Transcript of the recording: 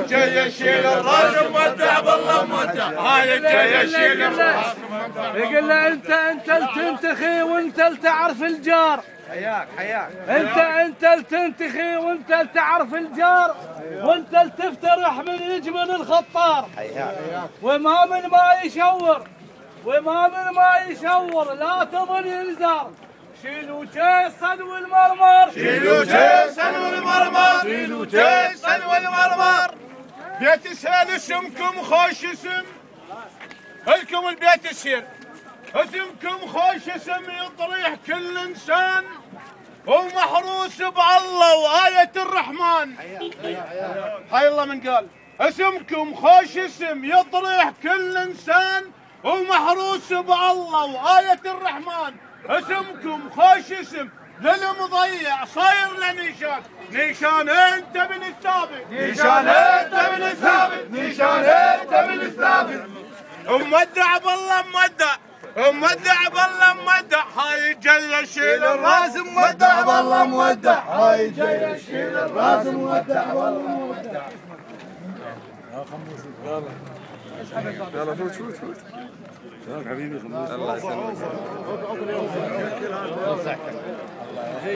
جاي يشيل الراس مودع بالله مودع. هاي جاي يشيل الراس مودع. يقول له انت تنتخي وانت تعرف الجار. حياك انت تنتخي وانت تعرف الجار، وانت تفترح من يجبن الخطار. وما من ما يشور لا تظن ينزار. شيلوا جيسن والمرمر، شيلوا جيسن والمرمر، شيلوا جيسن والمرمر. بيت سهل اسمكم خوش اسم، لكم البيت يصير اسمكم خوش اسم يطريح كل انسان ومحروس بالله وآية الرحمن. حي الله من قال اسمكم خوش اسم يطريح كل انسان ومحروس بالله وآية الرحمن. اسمكم خوش اسم للمضيع صاير له نيشان. نيشان انت بن الثابت، نيشان انت بن الثابت، نيشان انت بن الثابت. مودع بالله مودع، مودع بالله مودع. هاي جاي يشيل الراس مودع بالله مودع. هاي جاي يشيل الراس مودع بالله مودع. يلا فوت حبيبي. الله يسلمك.